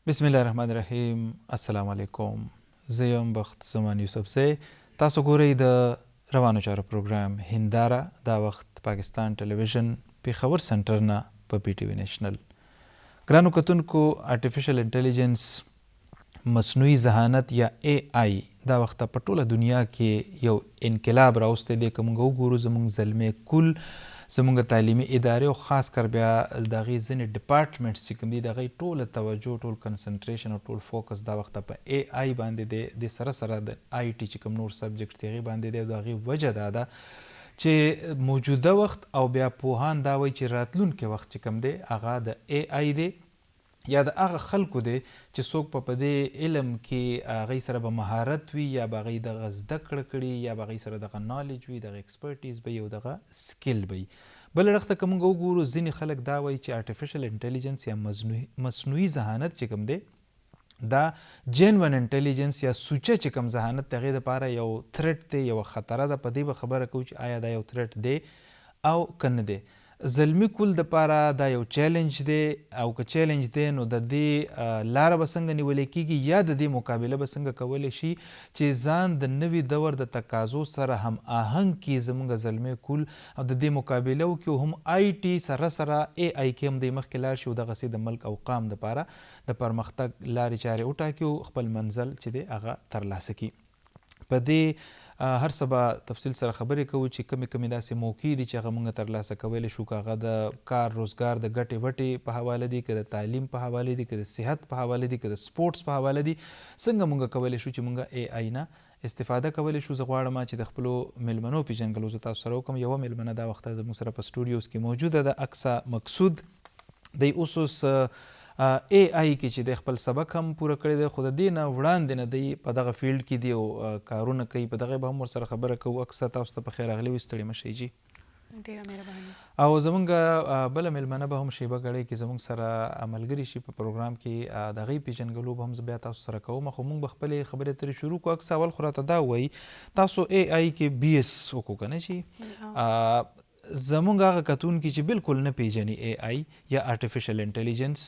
بسم الله الرحمن الرحیم. السلام علیکم. زه یم بخت زمان یوسفزی. تاسو ګورئ د روانو چارو پروګرام هنداره. دا وخت پاکستان ټلویزیون پیښور سنټر نه په پی ټی وی نېشنل. ګرانو کتونکو، آرټیفیشل انټیلیجنس، مصنوعي ذهانت یا ای آی دا وخت په ټوله دنیا کې یو انقلاب راوستی دی. که موږ وګورو زموږ زلمې کل زموږ تعلیمي ادارې او خاص کر بیا د هغې ځینې ډپارټمنټس چې کوم دي د هغې ټوله توجه، ټول کنسنټریشن او ټول فوکس دا وخت په ای آی باندې دی. د سره سره د آی ټي چې کوم نور سبجیکټ دي هغې باندې دی. د هغې وجه دا ده چې موجوده وخت او بیا پوهان دا وایي چې راتلونکی وخت چې کوم دی هغه د ای آی دی یا د هغه خلکو دی چې څوک په دې علم کې هغوی سره به مهارت وي یا به هغوی دغه زده کړه کړي یا به هغوی سره دغه نالج وي، دغه ایکسپرټیز به وي او دغه سکل به وي. بل اړخ ته که موږ وګورو، ځینې خلک دا وایي چې آرټیفیشل انټیلیجنس یا مصنوعي ذهانت چې کوم دی دا جینون انټیلیجنس یا سوچه چې کوم ذهانت د هغې دپاره یو تھرټ دی، یوه خطره ده. په دې به خبره کوو چې آیا دا یو تھرټ دی او که نه دی. زلمی کل دپاره دا یو چیلنج دی او که چیلنج دی نو د دې لاره به څنګه نیولی کېږي یا د دې مقابله به څنګه کولی شي چې ځان د نوي دور د تقاضو سره هم آهنګ کړي زموږ زلمی کل او د دې مقابله وکړي، هم آی ټي سره سره ای آی کې هم دی مخکې لاړ شي او دغسې د ملک او قام دپاره د پرمختګ لارې چارې وټاکي او خپل منزل چې دی هغه ترلاسه کړي. په دې هر څه به تفصیل سره خبرې کوو چې کمې داسې موقعې دي چې هغه موږ ترلاسه کولی شو، که هغه د کار روزګار د ګټې وټې په حواله دي، که د تعلیم په حواله دي، که د صحت په حواله دي، که د سپورټس په حواله دي. څنګه موږ کولی شو چې موږ ای آی نه استفاده کولی شو. زه غواړم چې د خپلو میلمنو پیژنګلو زه تاسو سره وکړم. یوه میلمنه دا وخت زموږ سره په سټوډیوز کې موجوده ده، اکسا مقصود. دی اوس ای آی کې چې د خپل سبق هم پوره کړی دی، خو د دې نه وړاندې نه دی په دغه فیلډ کې دی او کارونه کوي. په دغه به هم ورسره خبره کوو. اکثر تاسو ته په خیر راغلی وي، ستړي مه شئ جي. ډېره مهرباني. او زمونږ بله میلمنه به هم شیبه ګړۍ کې زمونږ سره ملګري شي په پروګرام کې. د هغې پیژنګلو به هم زه بیا تاسو سره کوم، خو موږ به خپلې خبرې اترې شروع کړو. اکثر اول خو راته دا وایي تاسو ای آی کې بي ایس وکړو که نه چې زمونږ هغه کتونکي چې بالکل نه پیژني ای آی یا آرټیفیشل انټیلیجنس،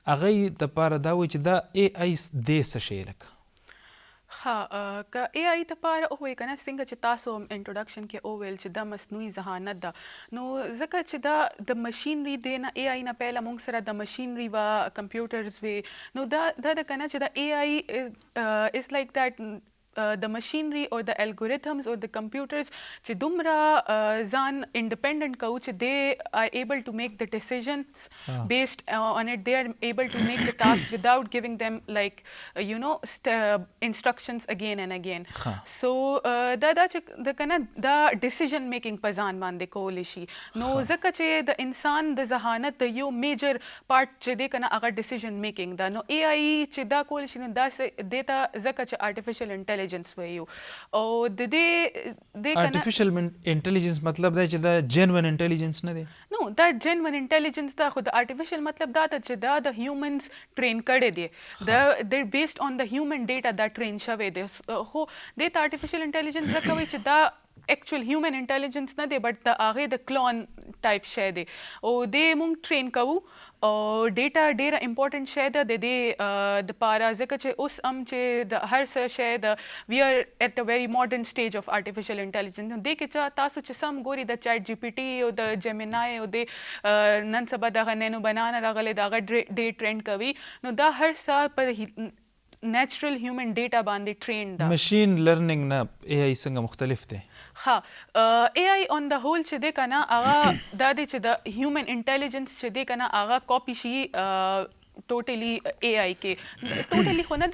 هغوی دپاره دا وایي چې دا ای آی دی څه شی لکه؟ ښه، که ای آی دپاره ووایي که نه، څنګه چې تاسو هم انټروډکشن کې وویل چې دا مصنوعي ذهانت ده، نو ځکه چې دا د مشینري دی نه، ای آی نه پهله موږ سره د مشینري وه، کمپیوټرز وې، نو دا ده که نه چې دا ای آی از لایک دیٹ د مشینري او د الګوریتمز او د کمپیوټرز چې دومره ځان انډیپینډنټ کوو چې دی آر ایبل ټو میک د ډیسیژنز بیسډ آن اٹ، دی آر ایبل ټو میک د ټاسک وداؤٹ ګیونګ دیم لایک یو نو انسټرکشنز اگین اینڈ اگین. سو دا چې د که نه دا ډیسیژن میکینګ په ځان باندې کولی شي. نو ځکه چې د انسان د ذهانت د یو میجر پارټ چې دی که نه هغه ډیسیژن میکینګ ده. نو ای آی چې دا کولی شي نو داسې دی ته ځکه چې آرټیفیشل انټیلیجنس ویو او د دې آرټیفیشل انټیلیجنس مطلب دا چې دا جینون انټیلیجنس نه دی. نو دا جینون انټیلیجنس دا، خو د آرټیفیشل مطلب دا ده چې دا د هیومنز ټرین کړی دی، د بیسډ آن د هیومن ډیټا دا ټرین شوی دی. خو دې ته آرټیفیشل انټیلیجنس ځکه وایي چې دا ایکچوال هیومن انټیلیجنس نه دی، بټ د هغې د کلون ټایپ شی دی او دې موږ ټرین کوو. او ډیټا ډېره امپورټنټ شی ده د دې دپاره، ځکه چې اوس هم چې د هر څه شی د وی آر ایٹ ا ویری ماډرن سټیج اف آرټیفیشل انټیلیجنس. دې کې تاسو چې سم ګوري د چیټ جی پی ټي او د جیمینای او د نن سبا دغه نینو بنانا راغلی د هغه ډې ټرینډ کوي، نو دا هر څه په نیچرل هیومن ډیټا باندې ټرین ده. مشین لرننګ نه ای آی څنګه مختلف دی؟ ښه، ای آی آن د هول چې دی که نه هغه دا دی چې د هیومن انټیلیجنس چې دی که نه هغه کاپي شي ټوټلی ای آی کې. ټوټلی خو نه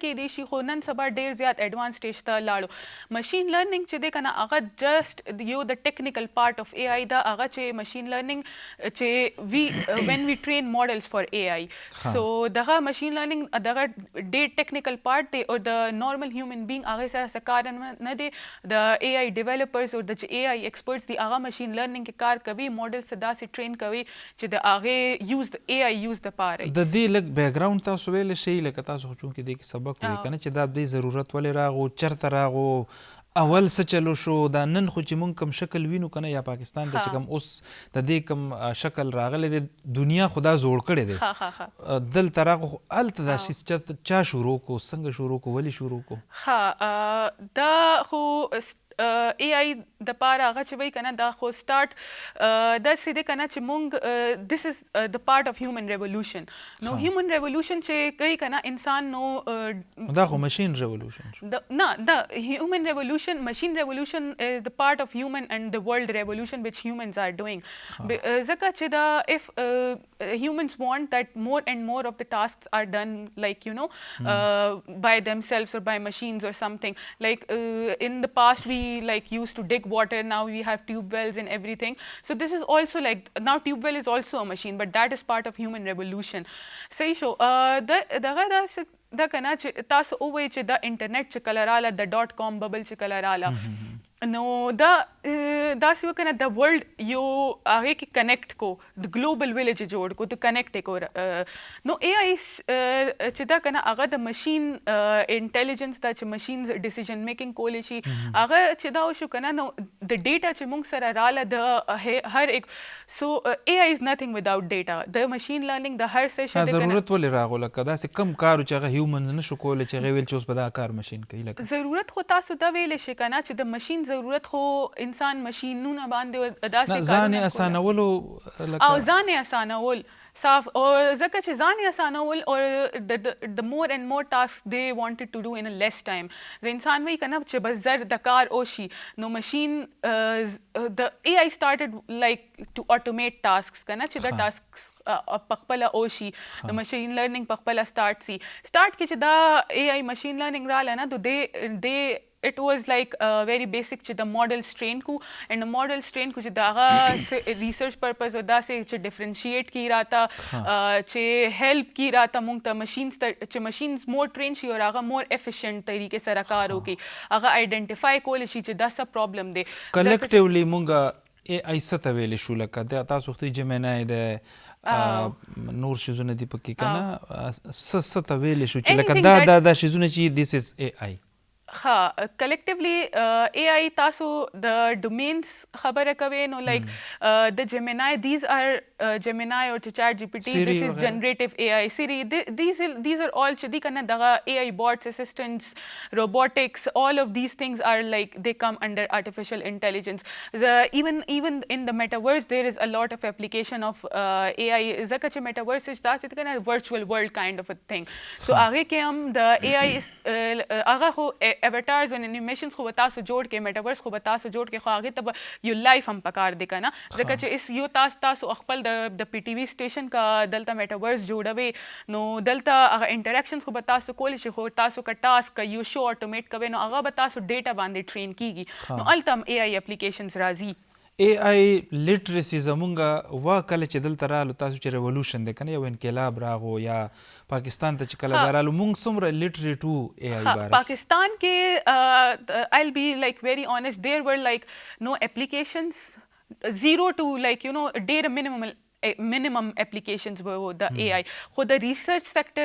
کېدی شي، خو نن سبا ډېر زیات ایډوانس سټیج ته لاړو. مشین لرننګ چې دی که نه هغه جسټ یو د ټیکنیکل پارټ اف ای آی ده. هغه چې مشین لرننګ چې وین وی ټرین ماډلز فار ای آی، سو دغه مشین لرننګ دغه ډېر ټیکنیکل پارټ دی او د نارمل هیومن بینګ هغې سره څه کار نه دی. د ای آی ډیولپرز او د چې ای آی ایکسپرټس دي هغه مشین لرننګ کې کار کوي، ماډلز داسې ټرین کوي چې د هغې یوز د ای آی یوز دپاره. د دې لږ بیکګراؤنډ تاسو ویلی شئ، لکه تاسو خو چونکې دې کې سبق وایي که نه، چې دا دې ضرورت ولې راغو، چېرته راغو، اول څه چلو شو دا نن خو چې مونږ کوم شکل وینو کنه یا پاکستان ته چې کوم اوس د دې کوم شکل راغلی دی دنیا خدا زوړ کړی دی دلته راغو هلته دا شي چا شروع کو څنګه شروع کو ولې شروع کو دا خو اے آئی د پاره هغه چې وایي کنه دا خو سٹارټ داسې دی کنه چې مونږ دس از د پارټ اف هیومن ریولوشن نو هیومن ریولوشن چې کوي کنه انسان نو دا خو ماشین ریولوشن نه دا هیومن ریولوشن ماشین ریولوشن از د پارټ اف هیومن اینڈ د ورلد ریولوشن which humans are doing ځکه چې دا if humans want that more and more of the tasks are done like you know by themselves or by machines or something like in the past we like used to dig water, now we have tube wells and everything, so this is also like now tube well is also a machine but that is part of human revolution. صحیح شو دا کنه چې تاسو ووایئ چې دا انټرنیټ چې کله راله د ډاټ کام ببل چې کله راله نو دا داسې وکنه د ورلډ یو هغې کې کنیکټ کو د ګلوبل ویلیج جوړ کو د کنیکټ کو نو اے آئی چې دا کنه هغه د ماشین انټیلیجنس دا چې ماشینز ډیسیژن میکینګ کولی شي هغه چې دا وشو کنه نو د ډیټا چې موږ سره راله د هر ایک سو اے آئی از نتھنګ وداؤټ ډیټا د ماشین لرنینګ د هر سیشن ضرورت ولې راغو لکه داسې کم کار چې هغه هیومنز نشو کولی چې هغې ویل چې اوس به دا کار ماشین کوي لکه ضرورت خو تاسو دا ویلی شئ کنه چې د ماشین ضرورت خو انسان ماشینونه باندې داسې ځان یې اسانولو او ځان یې اسانول صاف او ځکه چې ځان یې اسانول او د مور اینڈ مور ټاسک دے وانټډ ټو ډو ان لیس ټایم د انسان وایي کنه چې بس زر د کار وشي نو ماشین د اے آئی سٹارټډ لایک ټو اټومیټ ټاسکس کنه چې د ټاسکس پخپله وشي د ماشین لرنینګ پخپله سٹارټ سي سٹارټ کې چې دا اے آئی ماشین لرنینګ رااله نه نو دے it was like very basic چې د ماډل سټرین کو and ماډل سټرین کو چې داغه ریسرچ پرپز او داسې چې ډیفرنشیټ کی راته چې هیلپ کی راته مونږ ته ماشینز چې ماشینز مور ټرین شي او هغه مور افیشینټ طریقې سره کار وکړي هغه آیډنټیفای کولی شي چې دا څه پرابلم دی کلیکټیولی مونږ اے آئی څه ته ویلی شو لکه تاسو وختي جمینای د نور شیزونه دي پکې کنه څه ته ویلی شو چې لکه دا شیزونه چې دیس از اے آئی ها کلیکټیولی اے آئی تاسو د ډومینز خبره کوي نو لایک د جیمینای دیز آر جیمینای او چیٹ جی پی ټی دس از جنریټیو اے آئی سری دیز آر all چې دی کنه دغه اے آئی بوټس اسسټنټس روبوټکس all of these things are like they come under artificial intelligence even in the metaverse there is a lot of application of AI ځکه چې metaverse is دا څه کنه virtual world kind of a thing so هغه کې هم د اے آئی هغه خو ایویټارز او انیمیشنز خو به تاسو جوړ کې میټاورس خو به تاسو جوړ کې خو هغې ته به یو لایف هم پکار دی که نه ځکه چې اس یو تاسو خپل د پی ټي وي سټیشن کا دلته میټاورس جوړوي نو دلته هغه انټریکشنز خو به تاسو کولی شي خو تاسو که ټاسک که یو شو اټومیټ کوئ نو هغه به تاسو ډیټا باندې ټرین کیږي نو هلته هم اے آئی اپلیکیشنز راځي اے آئی لټریسي زمونږ وا کله چې دلته رالو تاسو چې ریولوشن دی که نه یو انقلاب راغو یا پاکستان ته چې کله دا رالو مونږ څومره لټریټ وو اے آئی باره پاکستان کې I'll be like very honest there were like no applications zero to like you know ډېر minimum applications were the AI. So the research sector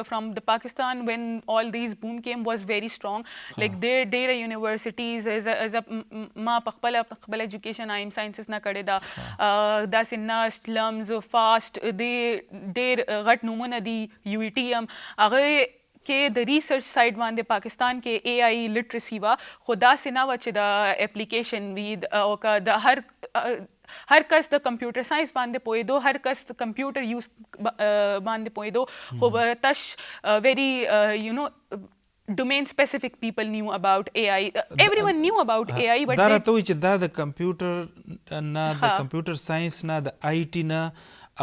from the Pakistan when all these boom came was very strong. Like their data universities as a ma paqbala education I'm sciences na kade da das in nast lums fast their ghat numuna di UETM age کې د ریسرچ سایډ باندې پاکستان کې اے آئی لټرسي وه خو داسې نه وه چې د اپلیکیشن وي او که د هر کس د کمپیوټر ساینس باندې پوهېدو هر کس د کمپیوټر یوز باندې پوهېدو خو به تش ویری یو نو domain specific people knew about AI. Everyone knew about AI but دا راته وایي چې دا د کمپیوټر نه د کمپیوټر ساینس نه د آی ټي نه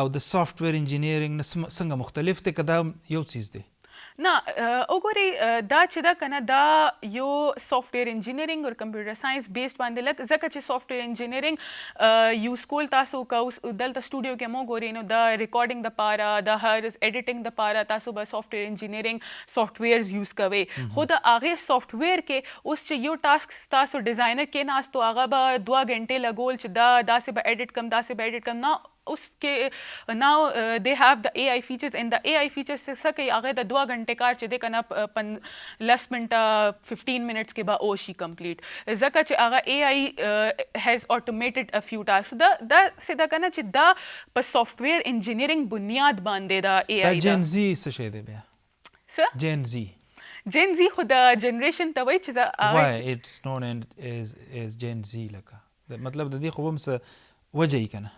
او د سافټویر انجینیرینګ نه څنګه مختلف دی که دا یو څیز دی نه وګورئ دا چې دا کنه دا یو سافټویر انجینیرینګ او کمپیوټر ساینس بیسډ باندې لګ ځکه چې سافټویر انجینیرینګ یوز کول تاسو دلته سټوډیو کې مو ګورئ نو د ریکارډینګ دپاره د هر ایډیټینګ دپاره تاسو به سافټویر انجینیرینګ سافټویرز یوز کوئ خو د هغې سافټویر کې اوس چې یو ټاسک تاسو ډیزاینر کې ناستو هغه به 2 غنټې لګول چې دا داسې به ایډیټ کم داسې به ایډیټ کم نه उसके now they have the AI features and the AI features से सके आगे द 2 घंटे कार चे दे कना 10 मिनट 15 मिनट्स के बाद ओशी कंप्लीट जका चे आगे AI has automated a few task the से द कना चे द पर सॉफ्टवेयर इंजीनियरिंग बुनियाद बांधे द AI Gen Z से शे दे बया sir Gen Z Gen Z खुदा जनरेशन तवई चे why it's known as Gen Z लका मतलब د دې خو هم څه وجه یې کنه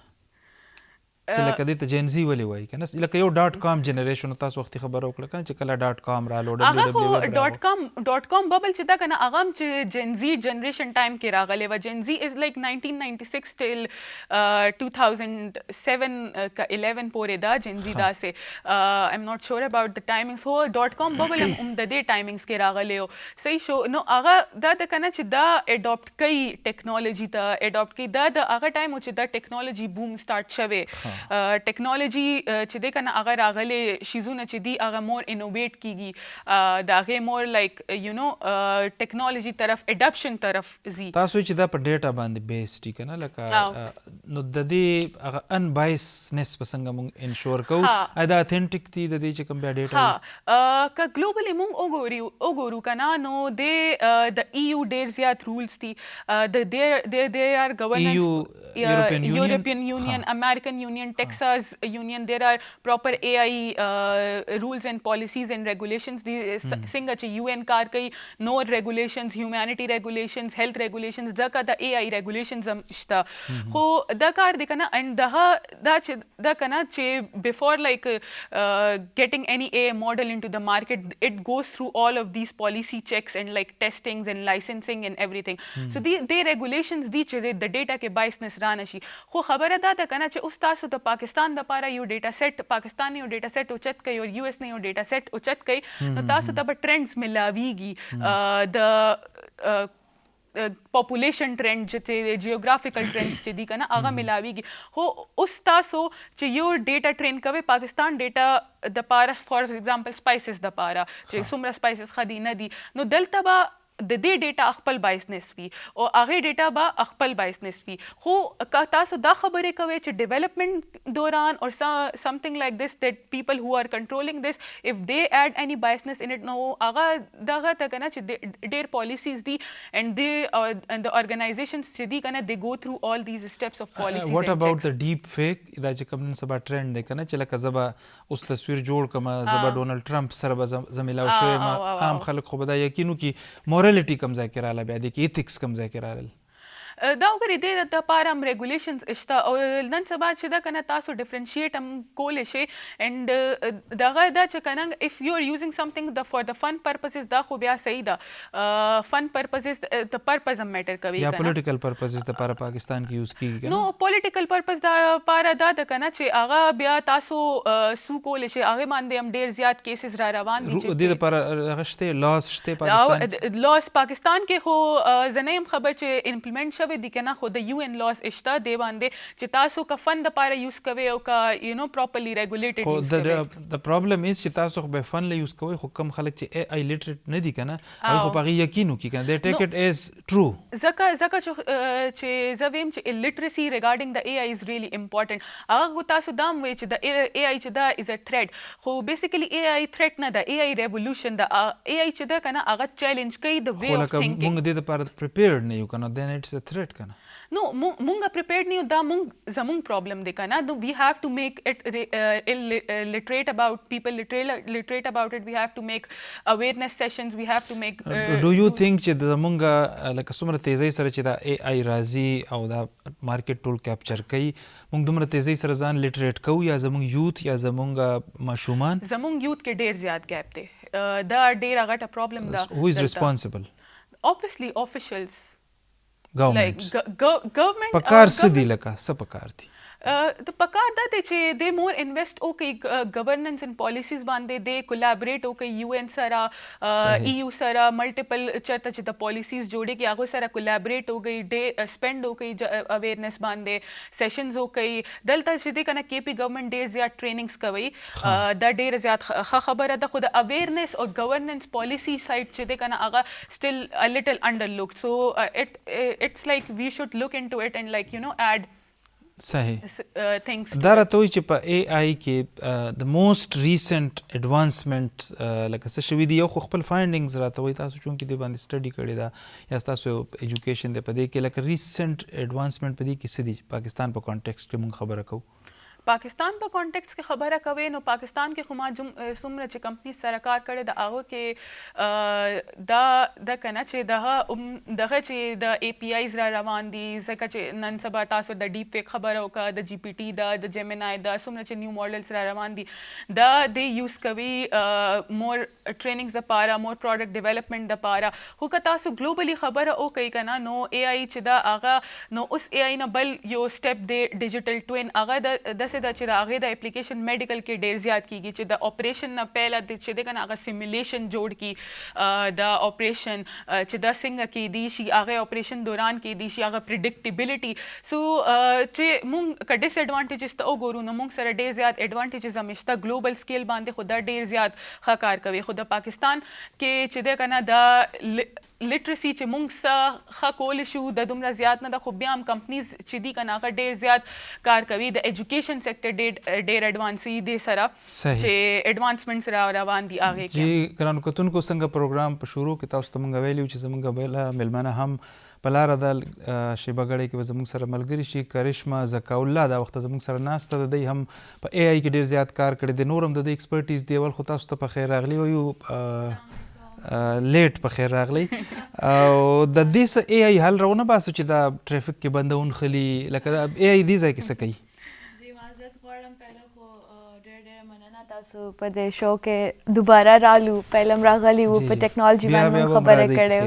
چې لکه دې ته جین زی ولې وایي کنه لکه یو .com جنریشن تاسو وختي خبر وکړه کنه چې کله .com رالو .com ببل چې دا کنه هغه چې جین زی جنریشن ټایم کې راغلی و جین زی از لایک 1996 ټیل 2007 کا 11 پورې دا جین زی دا سه آی ایم ناٹ شور اباؤٹ د ټایمینګز هو .com ببل هم د دې ټایمینګز کې راغلی او صحیح شو نو هغه دا د کنه چې دا اډاپټ کوي ټیکنالوژي ته اډاپټ کوي دا د هغه ټایم چې دا ټیکنالوژي بوم سٹارټ شوه ټیکنالوژي چې د کنه هغه راغلي شیزونه چې دی هغه مور انوویټ کیږي دا هغه مور لایک یو نو ټیکنالوژي طرف اډاپشن طرف زی تاسو چې دا په ډیټا باندې بیس ټی کنه لکه نو د دې هغه ان بایسنس پسنګ مونږ انشور کوو دا اتھنټیک دی د دې چې کوم بیا ډیټا کا ګلوبلی مونږ وګورو کنه نو د EU ډیر زیات رولز دي د آر گورننس European Union American Union Texas Union there are proper AI rules and policies and regulations the singa che UN kar kai no regulations humanity regulations health regulations da ka da AI regulations shta kho da kar de kana and da kana che before like getting any AI model into the market it goes through all of these policy checks and like testings and licensing and everything so the regulations di che the data ke biasness rana shi kho khabara da kana che us تاسو د پاکستان د پاره یو ډیټا سیټ پاکستان یو ډیټا سیټ اوچت کوي او US نه یو ډیټا سیټ اوچت کوي نو تاسو ته به ټرندز ملاویږي د پاپولیشن ټرند چې جیوګرافیکل ټرندز چې دي کنه هغه ملاویږي هو اوس تاسو چې یو ډیټا ټرین کوي پاکستان ډیټا د پاره فار ایگزامپل سپایسز د پاره چې څومره سپایسز خدي نه دي نو دلته به د دې ډیټا خپل بایسنس وي او هغه ډیټا به خپل بایسنس وي خو تاسو دا خبرې کوي چې ډیولپمنٹ دوران اور something like this that people who are controlling this if they add any biasness in it no هغه دغه ته کنه چې ډیر policies دي and the organizations چې دي کنه they go through all these steps of policies what about the deep fake دا چې کوم نن سبا ټرند دی کنه چې لکه زبا اوس تصویر جوړ کما زبا ډونلډ ټرمپ سره به زمیلاو شوی ما عام خلک خو به دا یقینو کی morality کم ځای کې رااله بیا د کې ایتھکس کم ځای کې رااله دا وګورئ د پاره هم ریګولیشنز شته او نن سبا چې دا کنه تاسو ډیفرنشیټ هم کولی شئ اینډ دغه دا چې کنه اف یو ار یوزینګ سمثینګ فار د فن پرپسز دا خو بیا صحیح ده فن پرپسز د پرپز هم میټر کوي یا پولیټیکل پرپسز د پاره پاکستان کې یوز کیږي نو پولیټیکل پرپز دا پاره دا د کنه چې هغه بیا تاسو سو کولی شئ هغه باندې هم ډیر زیات کیسز را روان دي چې د لپاره هغه شته لاس شته پاکستان لاس پاکستان کې خو زنه خبر چې امپلیمنٹ دی کنه خو د UN laws اشته دی باندې چې تاسو کا فن د پاره یوز کوي او کا یو نو پراپرلی ریګولیټډ یوز کوي د پرابلم از چې تاسو به فن له یوز کوي خو کم خلک چې AI لیټریټ نه دي کنه هغه خو پغه یقینو کی کنه they take it as true زکه چې زویم چې literacy regarding the AI is really important هغه تاسو دام وی چې د AI چې دا is a threat خو basically AI threat نه ده AI revolution ده AI چې دا کنه هغه چیلنج کوي د way of thinking موږ د لپاره prepared نه یو کنه then it's a threat کنه نو مونږه prepared نه یو دا مونږ زمونږ problem دی کنه نو we have to make it literate about people literate about it we have to make awareness sessions we have to make do you think چې زمونږه لکه څومره تیزی سره چې دا AI راځي او دا مارکیټ ټول کیپچر کوي مونږ دومره تیزی سره ځان لیټریټ کوو یا زمونږ یوث یا زمونږ ماشومان زمونږ یوث کې ډیر زیات ګیپ دی دا ډیر غټه problem ده who is responsible obviously officials government پکار سدي لکه څه پکار دي د پکار دا دی چې د مور انویسټ او کوي گورننس ان پالیسیز باندې د کولیبریټ او کوي UN سره EU سره ملټیپل چرته چې د پالیسیز جوړي کې هغه سره کولیبریټ او کوي د سپینډ او کوي اویرنس باندې سیشنز او کوي دلته چې د کنه KP گورنمنت ډیر زیات ټریننګز کوي دا ډیر زیات خبره ده خو د اویرنس او گورننس پالیسی سایډ چې د کنه هغه still a little underlooked so it's like we should look into it and like you know add صحیح things دا راته وایي چې په اے آی کې د موسٹ ریسنټ ایډوانسمنټ لکه څه شوي دي. یو خو خپل فایندنګز راته وایي، تاسو چونکې دې باندې سټډي کړې ده یا ستاسو ایجوکیشن دی په دې کې، لکه ریسنټ ایډوانسمنټ په دې کې څه دي پاکستان په کانټیکسټ کې موږ خبره کوو؟ پاکستان په کانټیکس کې خبره کوي نو پاکستان کې خو ما څومره چې کمپنی سره کار کړی د هغو کې دا کنه چې دغه چې د اے پی آیز را روان دي، ځکه چې نن سبا تاسو د ډیپ فیک خبره وکړه، د جی پی ټي دا د جیمینای دا څومره چې نیو ماډلز را روان دي دا د یوز کوي مور ټریننګز دپاره، مور پروډکټ ډیولپمنټ دپاره. خو که تاسو ګلوبلي خبره وکړئ که نه نو اے آی چې دا هغه نو اوس اے آی نه بل یو سټپ دی ډیجیټل ټوین، هغه داسې ده چې د هغې د اپلیکیشن میډیکل کې ډېر زیات کیږي چې د اپریشن نه پهله چې دی که نه هغه سیمولیشن جوړ کړي د اپریشن چې دا څنګه کیدی شي، هغې اپریشن دوران کیدی شي، هغه پریډکټیبلټي. سو چې مونږ که ډس ایډوانټیجز ته وګورو نو مونږ سره ډېر زیات ایډوانټیجز هم شته ګلوبل سکیل باندې، خو دا ډېر زیات ښه کار کوي. خو د پاکستان کې چې دی که نه دا لټرسي چې مونږ څه ښه کولی شو د دومره زیات نه ده، خو بیا هم کمپنیز چې دي که نه هغه ډېر زیات کار کوي. د ایجوکیشن سیکټر ډېر ایډوانس دي دې سره چې ایډوانسمنټس را روان دي هغې کې. جی ګرانو کتونکو، څنګه پروګرام په شروع کې تاسو ته موږ ویلي وو چې زموږ بله میلمنه هم په لاره ده شیبه ګړۍ کې به زموږ سره ملګري شي. کرشمه زکاءالله دا وخت زموږ سره ناسته ده، دوی هم په اے آی کې ډېر زیات کار کړی دی، نور هم د دوی ایکسپرټیز دی. اول خو تاسو ته په خیر راغلی وایو، لیټ په خیر راغلی. او د دې څه اے آی حل راونه باسو چې دا ټریفک کې بندون خلي، لکه دا اے آی دې ځای کې څه کوي؟ جی معذرت غواړم، پهله خو ډېره مننه تاسو په دې شو کې دوباره رالو. پهله هم راغلي وو په ټیکنالوجي باندې موږ خبرې کړې.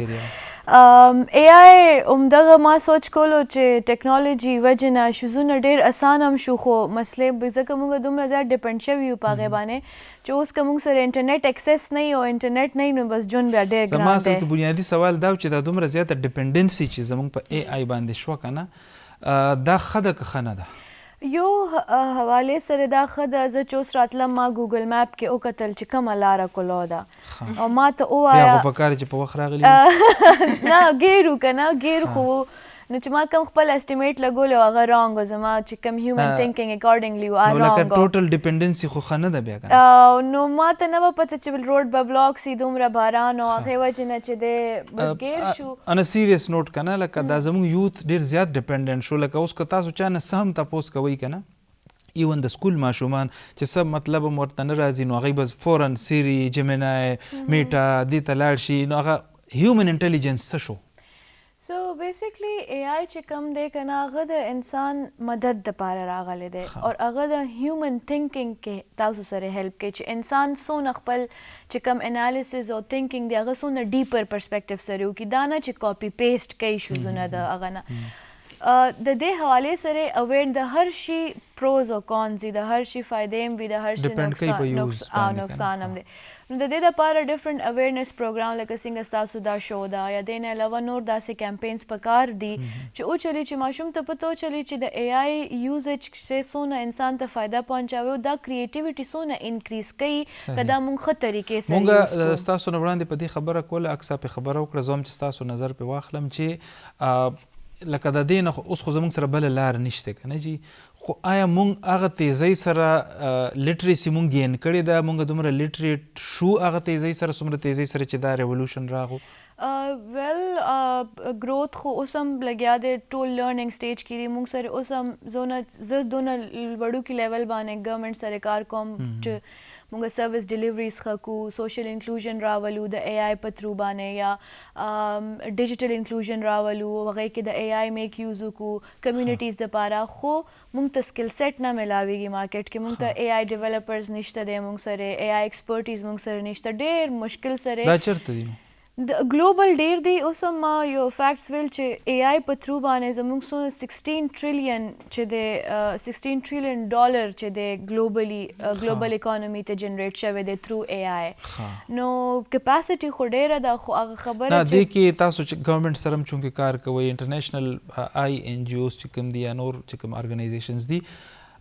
اے آی همدغه ما سوچ کولو چې ټیکنالوجي وجې نه شوزونه ډېر اسان هم شو، خو مسلې ځکه موږ دومره زیات ډیپنډ شوي یو په هغې باندې چې اوس که موږ سره انټرنیټ اکسس نه وي او انټرنیټ نه وي نو بس ژوند بیا ډېر ګران دی. زما اصل کې بنیادي سوال دا و چې دا دومره زیاته ډیپنډنسي چې زموږ په اے آی باندې شوه که نه، دا ښه ده که ښه نه ده؟ یو حوالې سره دا ښه ده. زه چې اوس راتلم ما ګوګل میپ کې وکتل چې کومه لاره کولو ده او ما ته ووایه بیا خو پکار چې په وخت راغلي نه ګیرو که نه ګیر خو نو چې ما کوم خپل اسټیمیټ لګولی و هغه رانګ و، زما چې کوم هیومن تھینکینګ اکارډنګلی و هغه رانګ و. لکه ټوټل ډیپنډنسي خو ښه نه ده بیا که نه؟ نو ما ته نه به پته چې روډ به بلاک سي، دومره باران او هغې وجې نه چې دی بس ګیر شو. ان سیریس نوټ که نه، لکه دا زموږ یوث ډېر زیات ډیپنډنټ شو. لکه اوس که تاسو چا نه څه هم تپوس کوئ که نه، ایون د سکول ماشومان چې څه مطلب هم ورته نه راځي نو هغوی به فورا سیري، جیمینای، میټا دې ته لاړ شي. نو هغه هیومن انټیلیجنس څه شو؟ سو بیسیکلی اے آی چې کوم دی که نه هغه د انسان مدد دپاره راغلی دی او هغه د هیومن تھینکینګ کې تاسو سره هیلپ کوي چې انسان څونه خپل چې کوم انالیسز او تھینکینګ دی هغه څونه ډیپر پرسپیکټیو سره وکړي، دا نه چې کاپي پیسټ کوي شوزونه د هغه نه. د دې حوالې سره اویر د هر شي پروز او کونز دي، د هر شي فایدې هم وي، د هر شي نقصان هم دی. نو د دې دپاره ډفرنٹ اویرنس پروګرام لکه څنګه ستاسو دا شو ده یا دې نه علاوه نور داسې کیمپینز پکار دي چې وچلي چې ماشوم ته پته وچلي چې د اے آی یوزج چې څونه انسان ته فایده پهنچاوي او دا کریټیویټي څونه انکریز کوي که دا مونږ ښه طریقې سره مونږ ستاسو نه وړاندې په دې خبره کوله، اکثر پې خبره وکړه، زه هم چې ستاسو نظر پې واخلم چې لکه د دې نه اوس خو زموږ سره بله لار نشته که نه جي، خو آیا مونږ هغه تیزۍ سره لټریسي مونږ ګین کړې ده، مونږ دومره لټریټ شو هغه تیزۍ سره څومره تیزۍ سره چې دا ریولوشن راغو؟ ویل گروتھ خو اوس هم لګیا دی، ټول لرننګ سټیج کې دي. موږ سره اوس هم زه دونه وړوکي لیول باندې ګورنمنټ سره کار کوم چې موږ سروس ډیلیوریز ښه کړو، سوشل انکلوژن راولو د اے آی په تھرو باندې یا ډیجیټل انکلوژن راولو، هغې کې د اے آی میک یوز وکړو کمیونټیز دپاره. خو موږ ته سکل سیټ نه میلاویږي مارکیټ کې، موږ ته اے آی ډیولپرز نشته دی، موږ سره اے آی ایکسپرټیز موږ سره نشته، ډېر مشکل سره. دا چېرته دي؟ ګلوبل ډیر دی. اوس هم ما یو فیکټس ویل چې اے آی په تھرو باندې زموږ څو 16 ټریلیون چې دی 16 ټریلیون ډالر چې دی ګلوبل اکانومي ته جنریټ شوی دی تھرو اے آی. نو کپاسټي خو ډیره ده، خو هغه خبره نه دې کې تاسو چې ګورنمنټ سره هم چونکې کار کوئ، انټرنیشنل آی این جی اوز چې کوم دي یا نور چې کوم ارګنایزیشنز دي،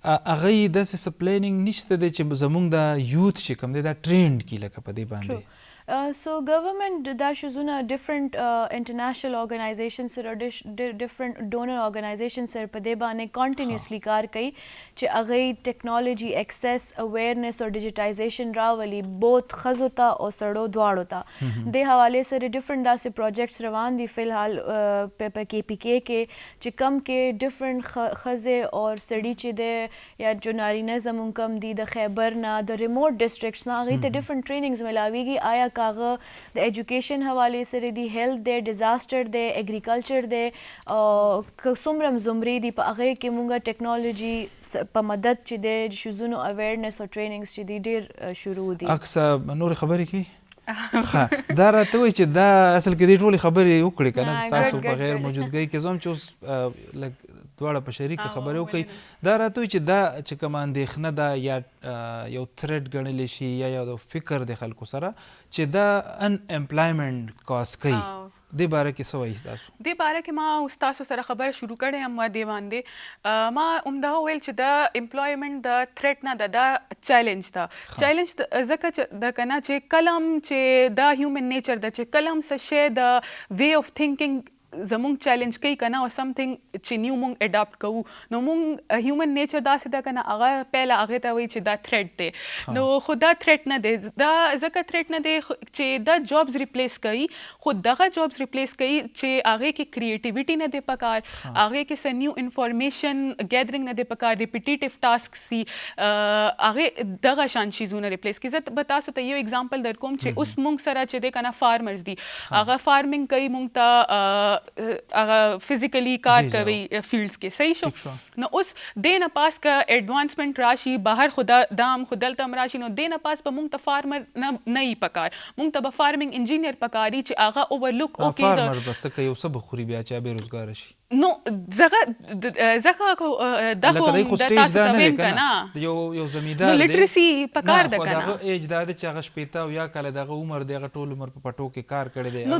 هغوی داسې څه پلانینګ نشته دی چې زموږ د یوث چې کوم دی دا ټرینډ کړي لکه په دې باندې؟ So government دا شزونه different international organizations سره different donor organizations سره په دې باندې continuously کار کوي چې هغه ټیکنالوژي access awareness او digitization راولي both ښځو ته او سړو دواړو ته د حوالې سره different داسې projects روان دي فی الحال په KPK کې چې کم کې different ښځې او سړي چې د یا جو نارینه زمونږ کم دي د خیبر نه د remote districts نه هغوی ته different trainings ملاویږي آیا کاغه د ایجوکیشن حوالې سره دی هیلث دی ډیزاسټر دی اګریکلچر دی که څومره زمرې دي په هغې کې مونږ ټیکنالوژي په مدد چې دی شوزونو اویرنس او ټریننګز چې دي ډېر شروع دي اکثر نورې خبرې کوي دا راته وایي چې دا اصل کې دې ټولې خبرې وکړې که نه ستاسو په غیر موجودګۍ کې زه هم چې اوس لږ دواړه په شریکه خبرې وکړئ دا راته وایي چې دا چې کومه اندېښنه ده یا یو تھریټ ګڼلی شي یا یو فکر د خلکو سره چې دا ان امپلایمنټ کاز کوي دې باره کې څه وایي تاسو دې باره کې ما اوس تاسو سره خبره شروع کړې یم دې باندې ما همدغه ویل چې دا امپلایمنټ د تھریټ نه ده دا چیلنج ده چیلنج ځکه چې د که نه چې کلم چې دا هیومن نیچر ده چې کلم څه شی د وے آف تھنکینګ زمونږ چیلنج کوي که نه او سمثینګ چې نیو مونږ اډاپټ کوو نو مونږ هیومن نیچر داسې ده که نه هغه پهله هغې ته وایي چې دا تھریټ دی نو خو دا تھریټ نه دی دا ځکه تھریټ نه دی چې دا جابز ریپلیس کوي خو دغه جابز ریپلیس کوي چې هغې کې کریټیویټي نه دی پکار هغې کې څه نیو انفارمیشن ګیدرینګ نه دی پکار ریپیټیټیو ټاسک سي هغې دغه شان شیزونه ریپلیس کوي زه به تاسو ته یو اگزامپل در کوم چې اوس مونږ سره چې دی که نه فارمرز دي هغه فارمنګ کوي مونږ ته هغه فزیکلی کار کوي فیلډز کې صحیح شو نو اوس دې نه پاس که ایڈوانسمنٹ راشي بهر خو دام خو دلته هم راشي نو دې نه پاس به مونږ ته فارمر نه یي پکار مونږ ته به فارمنګ انجینیر پکاري چې هغه اوورلک وکړي فارمر به څه کوي یو څه به خوري بیا چې بېروزګاره شي نو زغه دا خو د تاسو ته ویم که نه یو زمیندار نو لټرسي پکار ده که نه دغه ایج دا ده چې هغه شپېته او یا کاله دغه عمر دی هغه ټول عمر په پټو کې کار کړی دی نو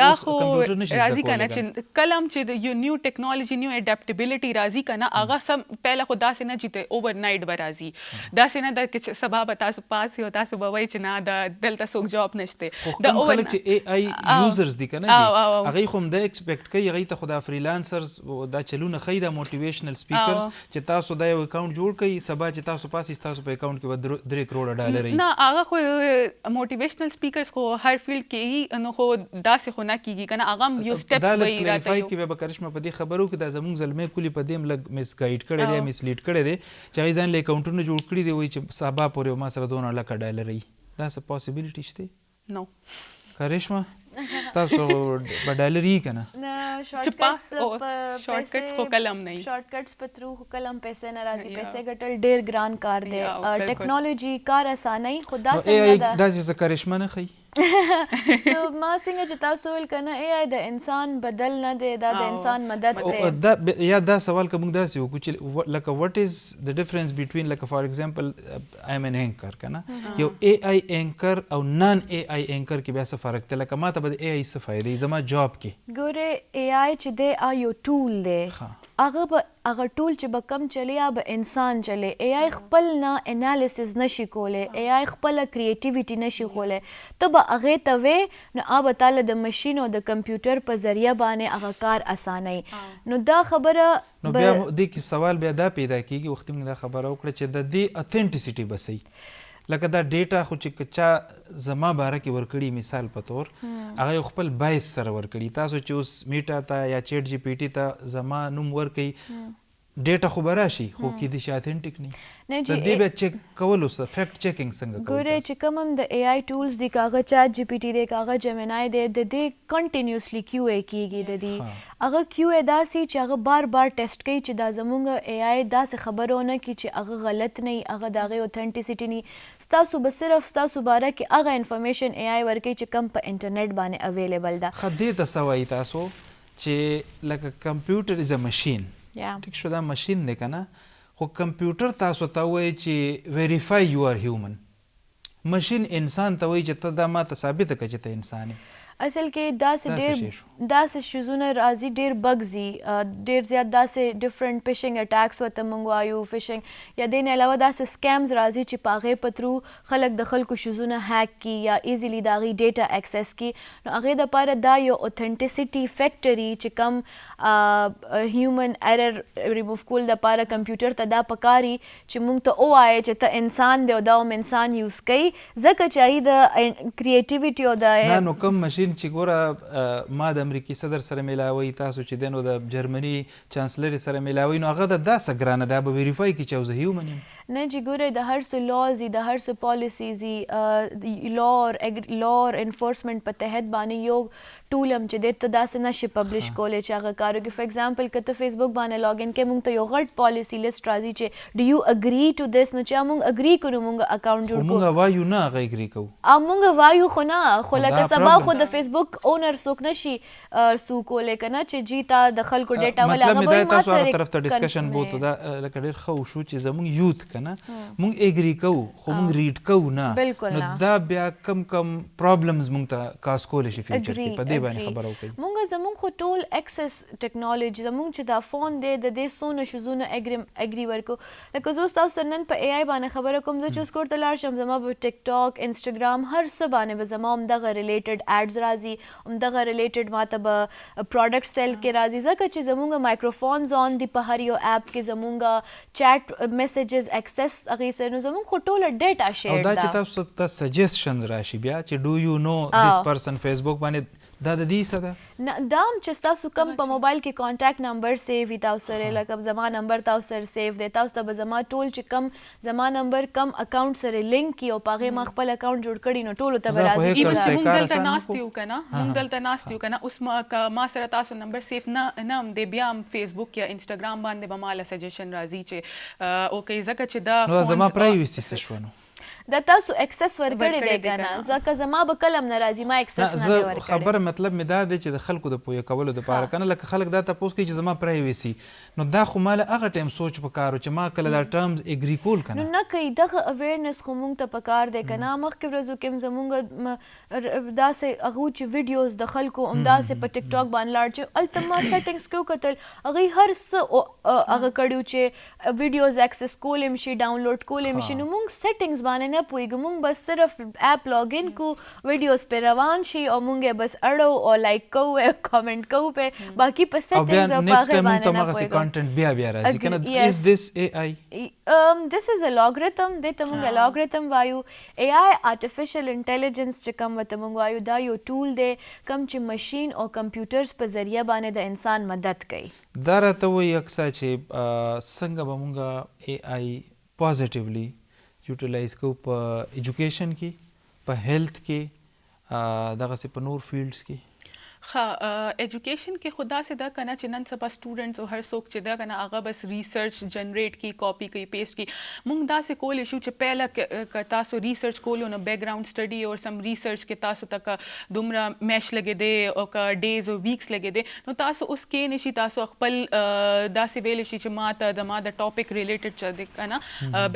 دا خو راځي که نه چې کله هم چې د یو نیو ټیکنالوژي نیو اډاپټیبلټي راځي که نه هغه سم پهله خو داسې نه چې اوور نایټ به راځي داسې نه ده چې سبا به تاسو پاس یو تاسو به وایي چې نه دا دلته څوک جاب نشته دا خلک چې اي اي یوزرز دي که نه هغوی خو هم دا ایکسپیکټ کوي هغوی ته خو دا فریلانسرز دا چلونه ښیي دا موټیویشنل سپیکرز چې تاسو دا یو اکاونټ جوړ کړئ سبا چې تاسو پاسې ستاسو په اکاونټ کې به 3 کروڑه ډالر نه هغه خو موټیویشنل سپیکرز خو هر فیلډ کې نو خو داسې خو نه کیږي که نه هغه هم یو سټپس به یې راته یو کې به کرشمه په دې خبرو کې دا زموږ زلمی کلي په دې هم لږ مس ګایډ کړی دی مس لیډ کړی دی چې هغوی ځان له اکاونټونه جوړ کړي دي وایي چې سبا پورې ما سره 2 لکه ډالر وي دا څه پاسبیلیټي شته نو کرشمه تاسو به ډالر یي که نه شارټ کټس خو کلم نه شارټ کټس په تھرو خو کلم پیسې نه راځي پیسې ګټل ډېر ګران کار دی ټیکنالوژي کار اسانوي خو داسې نه ده داسې څه کرشمه نه ښیي سو ما څنګه چې تاسو ویل که نه AI د انسان بدل نه دی دا د انسان مدد دی یا دا سوال که موږ داسې وکړو چې لکه وټ از د ډفرنس بټوین لکه فار ایگزامپل آی ایم ان اینکر که نه یو AI اینکر او نان AI اینکر کې بیا څه فرق دی لکه ما ته به د AI څه فایدې زما جاب کې ګوره AI چې دی یو ټول دی هغه ټول چې به کم چلی یا به انسان چلی AI خپل نه انالیسز نشي کولی AI خپله کریټیویټي نشي کولی ته به هغې ته وې نو به تعالی د مشین او د کمپیوټر په ذریعه باندې هغه کار اسانوي نو دا خبره نو بیا دې کې سوال بیا دا پیدا کېږي وختي موږ دا خبره وکړه چې د دې اتھینټیسټي به صحیح لکه دا ډیټا خو چې که چا زما باره کې ورکړي مثال په طور هغه یو خپل بایس سره ورکړي تاسو چې اوس میټا ته یا چیټ جی پی ټي ته زما نوم ورکوي ډیټا خو به راشي خو کیدای شي اتھینټیک نه د دې بیا چیک کولو څه فیکټ چیکینګ څنګه کوو ګوره چې کوم هم د AI ټولز دي که هغه چاټ جی پی ټي دی که هغه جیمینای دی د دې کنټینیوسلی QA کیږي د دې هغه QA داسې چې هغه بار بار ټیسټ کوي چې دا زموږ AI داسې خبرونه کوي چې هغه غلط نه وي هغه د هغې اوتھینټیسټي نه ستاسو به صرف ستاسو باره کې هغه انفارمیشن AI ورکوي چې کم په انټرنیټ باندې اویلیبل ده ښه دې ته څه وایي تاسو چې لکه کمپیوټر از ا مشین ټیک شو دا مشین دی که نه خو کمپیوټر تاسو ته وایي چې ویریفای یو آر هیومن مشین انسان ته وایي چې ته دا ما ته ثابته کړه چې ته انسان یې اصل کې داسې شیزونه راځي ډېر بګزي ډېر زیات داسې ډفرنٹ فشنګ اټیکس ورته موږ وایو فشنګ یا دې نه علاوه داسې سکیمز راځي چې په هغې په تھرو خلک د خلکو شیزونه هیک کي یا ایزیلی د هغې ډیټا ایکسس کي نو هغې دپاره دا یو اوتھنټیسټي فیکټري چې کم هیومن ایرر ریموو کول دپاره کمپیوټر ته دا پکاري چې موږ ته ووایي چې ته انسان دی او دا هم انسان یوز کوي ځکه چې هغې د کریټیویټي او د نو کوم مشین چې ګوره ما د امریکي صدر سره میلاوي تاسو چې دی نو د جرمني چانسلر سره میلاوي نو هغه د داسې ګرانه دا به ویریفای کړي چې زه هیومن یم نه چې ګوره د هر څه لاز دي د هر څه پالیسیز دي لا اور انفورسمنٹ په تحت باندې یو ټول هم چې دی ته داسې نشي پبلش کولی چې هغه کار وکړي فار ایگزامپل که ته فیسبوک باندې لاګ ان کوې موږ ته یو غټ پالیسي لیسټ راځي چې ډو یو اګري ټو دس نو چې موږ اګري کړو موږ اکاونټ جوړ کړو موږ وایو نه هغه اګري کوو موږ وایو خو نه خو لکه سبا خو د فیسبوک اونر څوک نشي سو کولی که نه چې جی تا د خلکو ډیټا ول مطلب مې دا تاسو هغه طرف ته ډسکشن بوتو دا لکه ډېر ښه وشو چې زموږ یوت که نه موږ اګري کوو خو موږ ریډ کوو نه نو دا بیا کم پرابلمز موږ ته کاز کولی شي فیوچر کې په دې باندې خبره وکړئ مونږ زمونږ خو ټول ایکسس ټیکنالوجي زمونږ چې دا فون دی د دې څونه شیزونه اګري ورکو لکه زه اوس تاسو سره نن په اے آی باندې خبره کوم زه چې اوس کور ته لاړ شم زما په ټیک ټاک انسټاګرام هر څه باندې به زما همدغه ریلیټډ ایډز راځي همدغه ریلیټډ ماته به پروډکټ سیل کې راځي ځکه چې زمونږ مایکروفونز آن دي په هر یو ایپ کې زمونږ چیټ میسیجز ایکسس هغې سره نو زمونږ خو ټوله ډیټا شیر او دا چې تاسو ته سجیسشنز راشي بیا چې ډو یو نو دیس پرسن فیسبوک باندې دا د دې څه ده نه دا هم چې تاسو کم په موبایل کې کانټیکټ نمبر سیو وي تاسو سره لکه زما نمبر تاسو سره سیو دی تاسو ته به زما ټول چې کم زما نمبر کم اکاونټ سره لینک کی او په هغې ما خپل اکاونټ جوړ کړي نو ټولو ته به راځي ایون چې موږ دلته ناست یو که نه موږ دلته ناست یو که نه اوس ما سره تاسو نمبر سیف نه هم دی بیا هم فیسبوک یا انسټاګرام باندې به ماله سجیشن راځي چې اوکې ځکه چې دا نو زما پرایویسي څه شوه نو دا تاسو ایکسس ورکړی دی که نه ځکه زما به کلم نه راځي ما ایکسس نه دی ورکړی خبره مطلب مې دا دی چې د خلکو د پوهه کولو دپاره که نه لکه خلک دا تپوس کوي چې زما پرایویسي نو دا خو ماله هغه ټایم سوچ پکار و چې ما کله دا ټرمز اګري کول که نو نه کوي دغه اویرنس خو موږ ته پکار دی که نه مخکې ورځو کې هم زموږ داسې هغو چې ویډیوز د خلکو همداسې په ټیک ټاک باندې لاړ چې هلته ما سیټنګز کې وکتل هغوی هر څه هغه کړي چې ویډیوز ایکسس کولی هم شي ډاونلوډ کولی هم شي نو موږ سیټنګز باندې نه پوهېږو موږ بس صرف ایپ لاګ ان کو ویډیوز پې روان شي او موږ یې بس اړو او لایک کوو او کامنټ کوو پې باقي په سیټنګز او په هغې باندې نه پوهېږو کانټینټ بیا راځي که نه از دس اے آی دس از ا لاګریتم دې ته موږ لاګریتم وایو اے آی آرټیفیشل انټیلیجنس چې کوم ورته موږ وایو دا یو ټول دی کوم چې مشین او کمپیوټرز په ذریعه باندې د انسان مدد کوي دا راته وایي اکثر چې څنګه به موږ اے آی پازیټیولی یوټیلایز کوو په ایجوکیشن کې په هیلث کې دغسې په نور فیلډز کې ایجوکیشن کې خو داسې ده که نه چې نن سبا سټوډنټس او هر څوک چې ده که نه هغه بس ریسرچ جنریټ کړي کاپي کوي پیسټ کړي موږ داسې کولی شو چې پهله که تاسو ریسرچ کولو نو بیک ګراؤنډ سټډي او سم ریسرچ کې تاسو ته که دومره میش لګېدی او که ډیز او ویکس لګېدی نو تاسو اوس کې نشي تاسو خپل داسې ویلی شي چې ما د ټاپک ریلیټډ چې دی که نه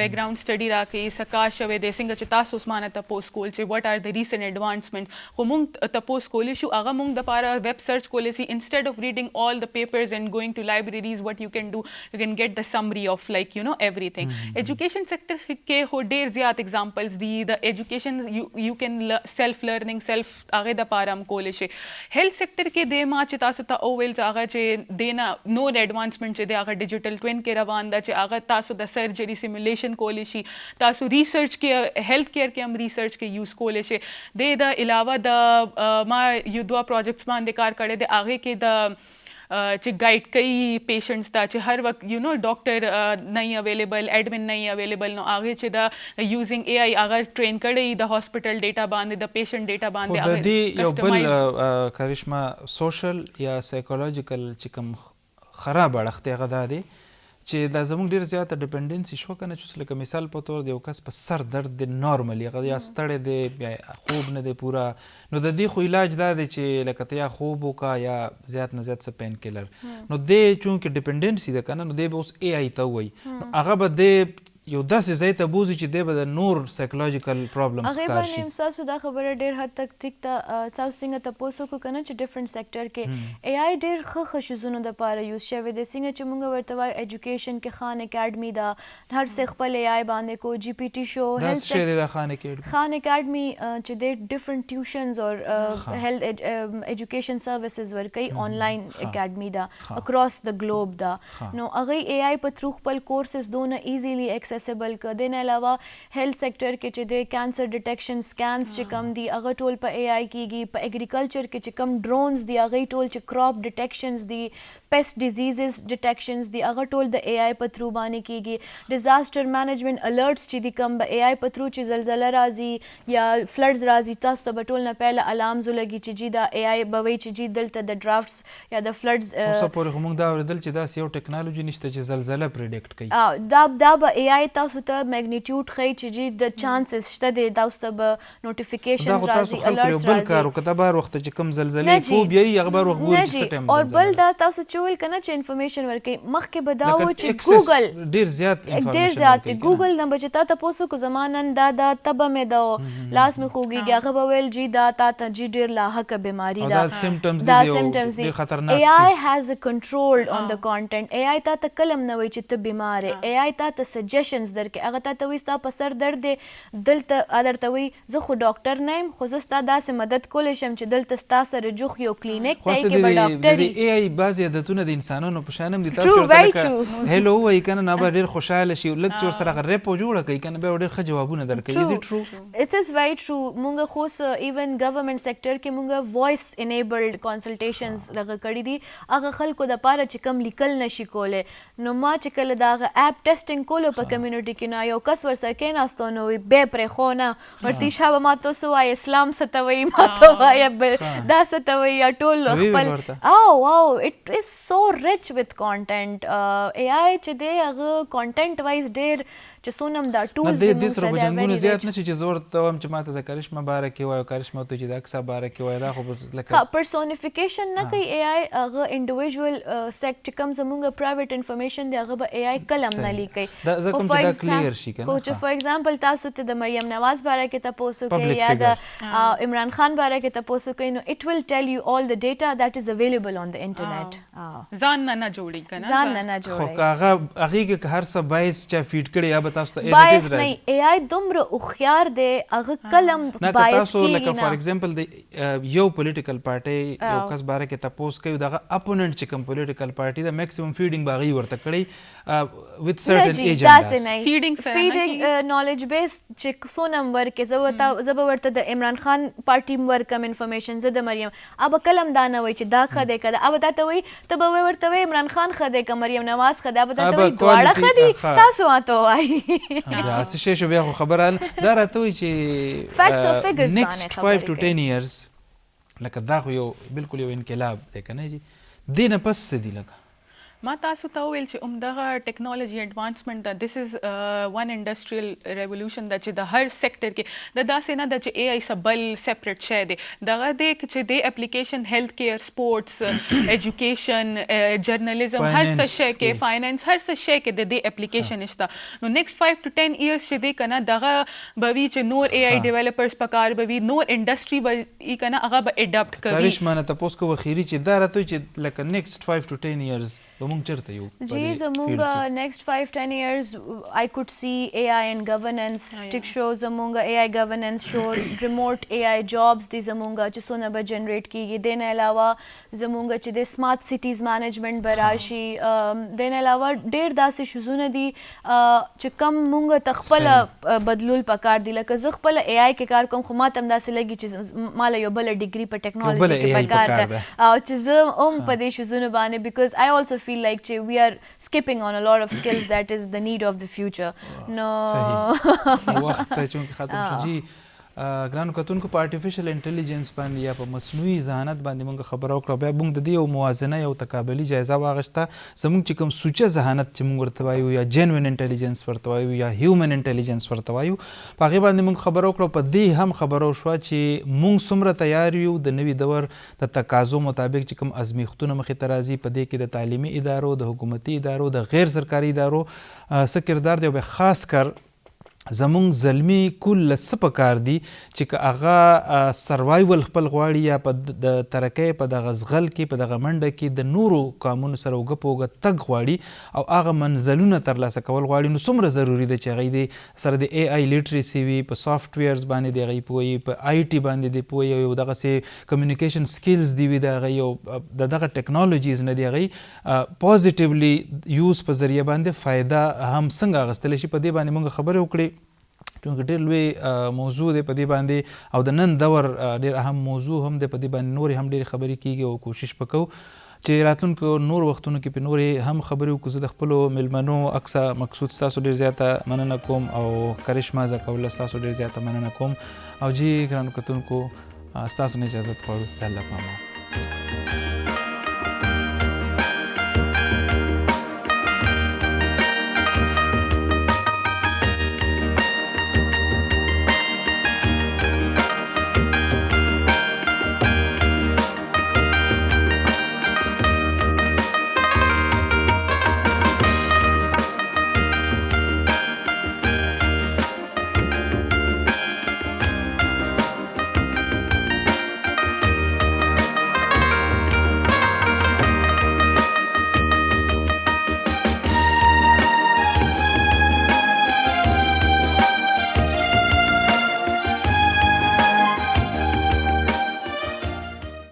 بیک ګراؤنډ سټډي راکوي څه کار شوی دی څنګه چې تاسو اوس مانه تپوس کول چې واټ آر د ریسنټ ایډوانسمنټ خو موږ تپوس کولی شو هغه موږ دپاره web search کولی شي instead of reading all the papers and going to libraries what you can do you can get the summary of like you know everything education sector کې خو ډیر زیات examples دي the education you can self learning self هغه د پاره هم کولی شي health sector کې د ما چې تاسو ته اوویل چې هغه چې دینا نور ایڈوانسمنٹ چې دی هغه ډیجیټل ټوین کې روان ده چې هغه تاسو د سرجری سیمولیشن کولی شي تاسو ریسرچ کې هیلث کیر کې هم ریسرچ کې یوز کولی شي د علاوه د ما یو دوه پروجیکټس باندې کار کړی دی هغې کې د چې ګایډ کوي پیشنټس ته چې هر وخت یو نو ډاکټر نه اویلیبل ایډمن نه اویلیبل نو هغې چې د یوزنګ اے آی هغه ټرین کړی د هاسپټل ډیټا باندې د پیشنټ ډیټا باندې خو د دې یو بل کرشمه سوشل یا سایکولوژیکل چې کوم خراب اړخ دی هغه دا دی چې دا زموږ ډېر زیاته ډیپنډنسي شوه که نه چې لکه مثال په طور د یو کس په سر درد دی نارملي هغه یا ستړی دی یا خوب نه دی پوره نو د دې خو علاج دا دی چې لکه ته یا خوب وکړه یا زیات نه زیات څه پین کیلر نو دی چونکې ډیپنډنسي ده که نه نو دی به اوس اے آی ته ووایي نو هغه به دی یو داسې ځای ته بوزي چې دی به د نور سایکولوژیکل پرابلمز هغې ښکار شي. باندې ستاسو دا خبره ډېر حد تک ټیک ده. تاسو څنګه تپوس وکړو که نه چې ډفرنټ سیکټر کې اے آی ډېر ښه شیزونو دپاره یوز شوی دی. څنګه چې مونږ ورته وایو ایجوکیشن کې خان اکاډمي ده، هر څه خپل اے آی باندې کو، جی پی ټي شو، دا څه شی دی دا خان اکاډمي؟ خان اکاډمي چې دی ډفرنٹ ټیوشنز اور هیلث ایجوکیشن سروسز ورکوي، آنلاین اکاډمي ده اکراس د ګلوب ده. نو هغې اے آی په تھرو خپل کورسز دونه ایزیلی ایکسیسیبل کړه. دې نه علاوه هیلث سیکټر کې چې دی کینسر ډیټیکشن سکینز چې کم دي هغه ټول په اے آی کېږي. په ایګریکلچر کې چې کم ډرونز دي هغې ټول چې کراپ ډیټیکشنز دي، پیسټ ډیزیزز ډیټیکشنز دي هغه ټول د اے آی په تھرو باندې کېږي. ډیزاسټر مینجمنټ الرټس چې دي کم به اے آی په تھرو چې زلزله راځي یا فلډز راځي تاسو ته به ټول نه پهله الارمز ولګي چې جي دا اے آی به وایي چې جي دلته د ډرافټس یا د فلډز. اوسه پورې خو موږ دا اورېدل چې داسې یو ټیکنالوجي نشته چې زلزله پریډکټ کوي. دا به اے آی تاسو ته میګنیټیوډ ښیي چې جي د چانسز شته دی، تاسو ته به نوټیفیکیشنز راځي، تاسو خلکو یو بل کار وکړه. دا بار وخت چې کوم زلزلې خوب یې هغه بار وخت ګوري چې څه ټایم او بل دا تاسو چې ویل که نه چې انفارمیشن ورکوي. مخکې به دا و چې ګوګل ډېر زیات دی. ګوګل نه به چې تا ته پوس وکړو زما نن دا تبه مې ده او لاس مې خوږېږي، هغه به ویل جي دا تا ته جي ډېر لاحقه بیماري ده، دا سمټمز دي. اے آی هیز ا کنټرول آن د کانټینټ. اے آی تا ته کله هم نه وایي چې ته بیمار یې. اے آی تا ته سجیشنز درکوي. هغه تا ته وایي ستا په سر درد دی، دلته درته وایي زه خو ډاکټر نه یم خو زه ستا داسې مدد کولی شم چې دلته ستا سره جوخ یو کلینیک دی کې به ډاکټر وي. اے آی بعضې عادتونه د انسانانو په شان هم دي. تاسو ورته لکه هیلو ووایي که نه نه به ډېر خوشحاله شي، لږ چې ورسره هغه ریپ جوړه کوي که نه بیا به ډېر ښه جوابونه درکوي. از اټ ټرو؟ اټ از ویری ټرو. مونږ خو ایون ګورنمنټ سیکټر کې مونږ وایس انیبلډ کنسلټیشنز لږه کړي دي هغه خلکو دپاره چې کم لیکل نشي کولی. نو ما چې کله د هغه اپ ټیسټینګ کولو په کمیونټي کې نو یو کس ورسره کېناستو نو وایي بیا پرېښو نه ورته شابه ما ته څه وایي اسلام څه ته وایي ما ته وایه دا څه ته وایي یا ټول خپل او اټ از سو ریچ وت کانټینټ. اے آی چې دی هغه کانټینټ وایز ډېر چې څونه هم دا ټولز دي دې سره به جنګونه زیات نه شي چې زه ورته وایم چې ما ته د کرشمه باره کې وایي او کرشمه ورته چې د اکسا باره کې وایي. دا خو لکه پرسونیفیکیشن نه کوي اے آی. هغه انډیویژوال سیکټ چې کوم زمونږ پرایویټ انفارمیشن دی هغه به اے آی کله هم نه لیکي. زه کوم چې دا کلیر شي که نه. خو چې فار ایگزامپل تاسو ته د مریم نواز باره کې تپوس وکړئ یا د عمران خان باره کې تپوس وکړئ نو اټ ویل ټیل یو آل د ډیټا دیٹ از اویلیبل آن د انټرنیټ. ځان نه جوړي که نه ځان نه جوړي. خو که هغې کې هر څه بایس چا فیډ کړی یا به تاسو ته نه اے آی دومره هوښیار دی هغه کله هم بایس تاسو لکه فار ایگزامپل د یو پولیټیکل پارټۍ یو کس باره کې تپوس کوي دغه اپوننټ چې کوم پولیټیکل پارټي ده میکسیمم فیډینګ به هغې ورته کړی وت سرټن ایجنډاز. فیډینګ نالج بیس چې څونه هم ورکې زه به ورته د عمران خان پارټي ورکم انفارمیشن، زه د مریم ابه کله هم دا نه وایي چې دا ښه دی که دا ابه دا ته وایي ته به ورته وایي عمران خان ښه دی که مریم نواز ښه دی ابه دا ته وایي دواړه ښه دي تاسو ما ته وایي. څه شی شو بیا خو خبره دا راته وایي چې نیکسټ 5 to 10 years لکه دا خو یو بالکل یو انقلاب دی که نه جي دې نه پس څه دي لکه ما تاسو ته وویل چې همدغه ټیکنالوژي اډوانسمنټ ده. دس از ون انډسټریل ریولوشن ده چې د هر سیکټر کې د داسې نه ده چې اے آی څه بل سیپریټ شی دی. دغه دی چې د اپلیکیشن هیلث کیر، سپورټس، ایجوکیشن، جرنالیزم، هر څه شی کې فاینانس، هر څه شی کې د دې اپلیکیشن شته. نو نیکسټ 5 to 10 years چې دی که نه دغه به وي چې نور اے آی ډیولپرز پکار به وي، نور انډسټري به وي که نه هغه به اډاپټ کوي. کرشمه نه تپوس کوو اخري چې دا راته وایي چې لکه نیکسټ 5 to 10 years زمونږ چېرته یو جی زمونږ نیکسټ 5-10 years I could see AI in governance. ټیک شو زمونږ AI governance شو، ریموټ AI jobs دي زمونږ چې څونه به جنریټ کېږي. دې نه علاوه زمونږ چې د سمارټ سټیز مینجمنټ به راشي. دې نه علاوه ډېر داسې شیزونه دي چې کم مونږ ته خپله بدلول پکار دي. لکه زه خپله AI کې کار کوم خو ما ته هم داسې لګي چې ما له یو بله ډیګري په ټیکنالوژي کې پکار ده او چې زه هم په دې شیزونو باندې because I also feel like we are skipping on a lot of skills that is the need of the future. No وخت چونکه ختم شو جی ګرانو کتونکو په آرټیفیشل انټیلیجنس باندې یا په مصنوعي ذهانت باندې موږ خبره وکړه، بیا موږ د دې یو موازنه یو تقابلي جایزه واخیسته. زموږ چې کوم سوچه ذهانت چې موږ ورته وایو یا جینوین انټیلیجنس ورته وایو یا هیومن انټیلیجنس ورته وایو، په هغې باندې موږ خبره وکړه. په دې هم خبره وشوه چې موږ څومره تیار یو د نوي دور د تقاضو مطابق چې کوم ازمیښتونه مخې ته راځي، په دې کې د تعلیمي ادارو، د حکومتي ادارو، د غیر سرکاري ادارو څه کردار دی، او بیا خاص کر زمونږ زلمي کل څه پکار دي چې که هغه سروایول خپل غواړي یا په د ترقۍ په دغه ځغل کې، په دغه منډه کې د نورو قومونو سره اوږه په اوږه تګ غواړي او هغه منزلونه ترلاسه کول غواړي، نو څومره ضروري ده چې هغوی د سره د اے آی لیټریسي وي، په سافټ ویرز باندې د هغوی پوهوي، په آی ټي باندې د پوهوي، او یو دغسې کمیونیکیشن سکلز دي وي د هغوی، او د دغه ټیکنالوجیز نه د هغوی پازیټیولی یوز په ذریعه باندې فایده هم څنګه اخیستلی شي. په دې باندې موږ خبرې وکړې چونکه ډېر لوی موضوع دی په دې باندې، او د نن دور ډېر اهم موضوع هم دی. په دې باندې نورې هم ډېرې خبرې کیږي او کوشش به کوو چې راتلونکو نور وختونو کې په نورې هم خبرې وکړو. زه د خپلو میلمنو اکثر مقصود ستاسو ډېر زیاته مننه کوم، او کرشما زکوله ستاسو ډېر زیاته مننه کوم. او جی ګرانو کتونکو ستاسو نه اجازت غواړو. د الله په امان.